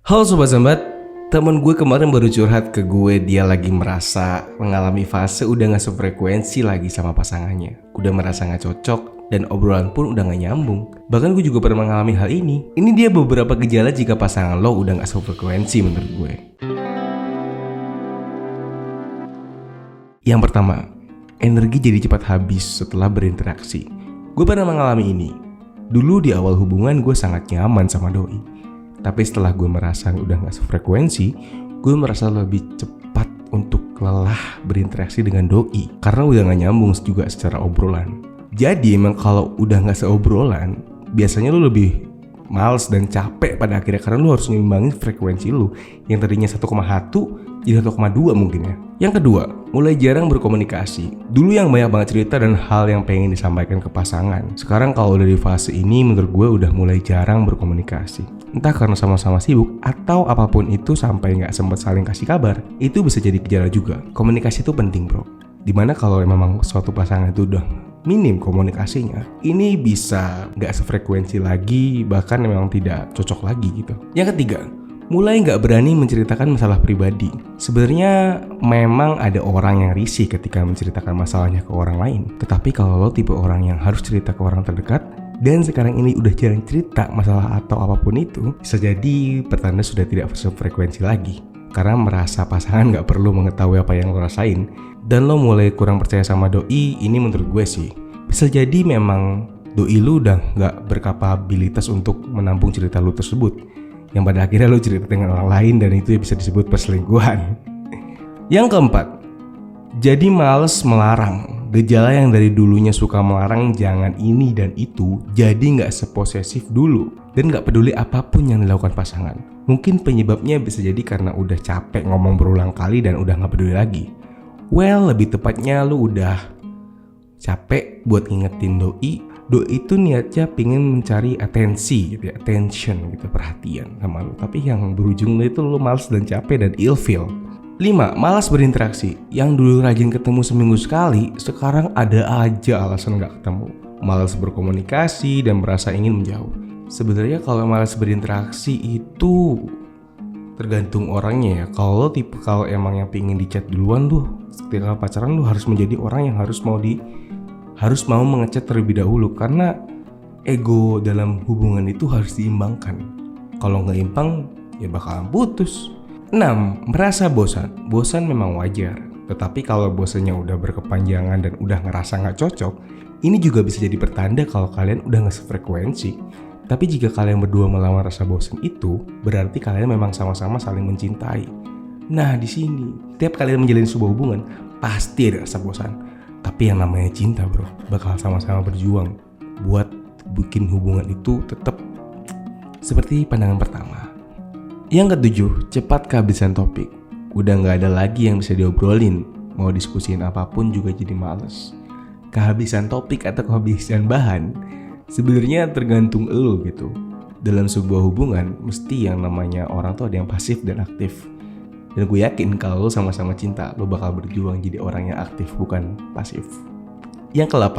Halo Sobat Sambat, temen gue kemarin baru curhat ke gue. Dia lagi merasa mengalami fase udah gak sefrekuensi lagi sama pasangannya. Udah merasa gak cocok dan obrolan pun udah gak nyambung. Bahkan gue juga pernah mengalami hal ini. Ini dia beberapa gejala jika pasangan lo udah gak sefrekuensi menurut gue. Yang pertama, energi jadi cepat habis setelah berinteraksi. Gue pernah mengalami ini. Dulu di awal hubungan gue sangat nyaman sama doi. Tapi setelah gue merasa udah gak sefrekuensi, gue merasa lebih cepat untuk lelah berinteraksi dengan doi. Karena udah gak nyambung juga secara obrolan. Jadi emang kalau udah gak seobrolan, biasanya lu lebih males dan capek pada akhirnya. Karena lu harus nyimbangin frekuensi lu yang tadinya 1,1 jadi 1,2 mungkin ya. Yang kedua, mulai jarang berkomunikasi. Dulu yang banyak banget cerita dan hal yang pengen disampaikan ke pasangan. Sekarang kalau udah di fase ini, menurut gue udah mulai jarang berkomunikasi. Entah karena sama-sama sibuk atau apapun itu sampai gak sempat saling kasih kabar. Itu bisa jadi gejala juga. Komunikasi itu penting bro. Dimana kalau memang suatu pasangan itu udah minim komunikasinya, ini bisa gak sefrekuensi lagi, bahkan memang tidak cocok lagi gitu. Yang ketiga, mulai nggak berani menceritakan masalah pribadi. Sebenarnya memang ada orang yang risih ketika menceritakan masalahnya ke orang lain. Tetapi kalau lo tipe orang yang harus cerita ke orang terdekat, dan sekarang ini udah jarang cerita masalah atau apapun itu, bisa jadi pertanda sudah tidak sefrekuensi lagi. Karena merasa pasangan nggak perlu mengetahui apa yang lo rasain, dan lo mulai kurang percaya sama doi. Ini menurut gue sih, bisa jadi memang doi lo udah nggak berkapabilitas untuk menampung cerita lo tersebut, yang pada akhirnya lo cerita dengan orang lain dan itu bisa disebut perselingkuhan. Yang keempat, jadi males melarang. Gejala yang dari dulunya suka melarang jangan ini dan itu, jadi gak seposesif dulu dan gak peduli apapun yang dilakukan pasangan. Mungkin penyebabnya bisa jadi karena udah capek ngomong berulang kali dan udah gak peduli lagi. Well, lebih tepatnya lo udah capek buat ngingetin doi itu niatnya pengen mencari atensi gitu ya, attention gitu, perhatian sama lo. Tapi yang berujung itu lo malas dan capek dan ilfeel. 5. Malas berinteraksi. Yang dulu rajin ketemu seminggu sekali, sekarang ada aja alasan gak ketemu. Malas berkomunikasi dan merasa ingin menjauh. Sebenarnya kalau malas berinteraksi itu tergantung orangnya ya. Kalau emang yang pengen dicat duluan tuh, ketika pacaran lu harus menjadi orang yang harus mau mengechat terlebih dahulu, karena ego dalam hubungan itu harus diimbangkan. Kalau nggak imbang ya bakalan putus. 6. Merasa bosan. Bosan memang wajar, tetapi kalau bosannya udah berkepanjangan dan udah ngerasa nggak cocok, ini juga bisa jadi pertanda kalau kalian udah nggak sefrekuensi. Tapi jika kalian berdua melawan rasa bosan itu, berarti kalian memang sama-sama saling mencintai. Nah di sini, tiap kalian menjalin sebuah hubungan pasti ada rasa bosan. Tapi yang namanya cinta bro, bakal sama-sama berjuang buat bikin hubungan itu tetap seperti pandangan pertama. Yang ketujuh, cepat kehabisan topik. Udah gak ada lagi yang bisa diobrolin. Mau diskusiin apapun juga jadi males. Kehabisan topik atau kehabisan bahan sebenarnya tergantung elo gitu. Dalam sebuah hubungan, mesti yang namanya orang tuh ada yang pasif dan aktif. Dan gue yakin kalau lo sama-sama cinta, lo bakal berjuang jadi orang yang aktif, bukan pasif. Yang ke-8,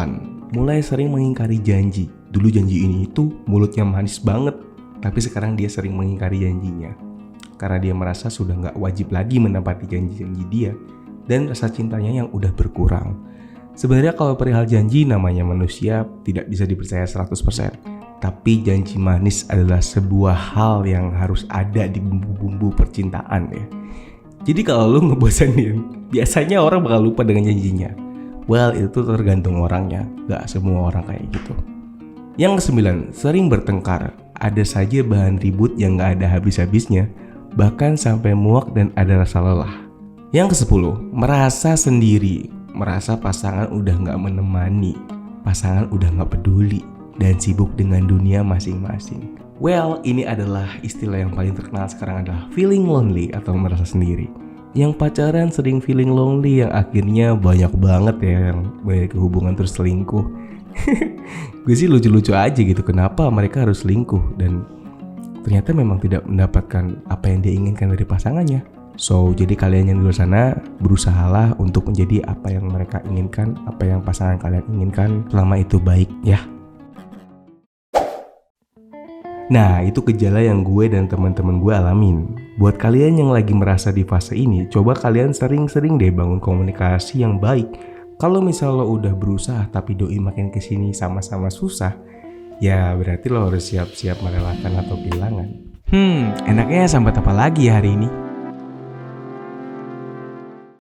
mulai sering mengingkari janji. Dulu janji ini itu mulutnya manis banget, tapi sekarang dia sering mengingkari janjinya. Karena dia merasa sudah gak wajib lagi menepati janji-janji dia, dan rasa cintanya yang udah berkurang. Sebenarnya kalau perihal janji, namanya manusia tidak bisa dipercaya 100%. Tapi janji manis adalah sebuah hal yang harus ada di bumbu-bumbu percintaan ya. Jadi kalau lu ngebosanin, biasanya orang bakal lupa dengan janjinya. Well, itu tergantung orangnya, gak semua orang kayak gitu. Yang ke-9, sering bertengkar. Ada saja bahan ribut yang gak ada habis-habisnya, bahkan sampai muak dan ada rasa lelah. Yang ke-10, merasa sendiri. Merasa pasangan udah gak menemani, pasangan udah gak peduli, dan sibuk dengan dunia masing-masing. Well, ini adalah istilah yang paling terkenal sekarang adalah feeling lonely atau merasa sendiri. Yang pacaran sering feeling lonely, yang akhirnya banyak banget ya yang banyak hubungan terus selingkuh. Gue sih lucu-lucu aja gitu, kenapa mereka harus selingkuh dan ternyata memang tidak mendapatkan apa yang dia inginkan dari pasangannya. So, jadi kalian yang di luar sana berusahalah untuk menjadi apa yang mereka inginkan, apa yang pasangan kalian inginkan, selama itu baik ya. Nah, itu gejala yang gue dan teman-teman gue alamin. Buat kalian yang lagi merasa di fase ini, coba kalian sering-sering deh bangun komunikasi yang baik. Kalau misal lo udah berusaha tapi doi makin kesini sama-sama susah, ya berarti lo harus siap-siap merelakan atau kehilangan. Enaknya sambat apa lagi ya hari ini?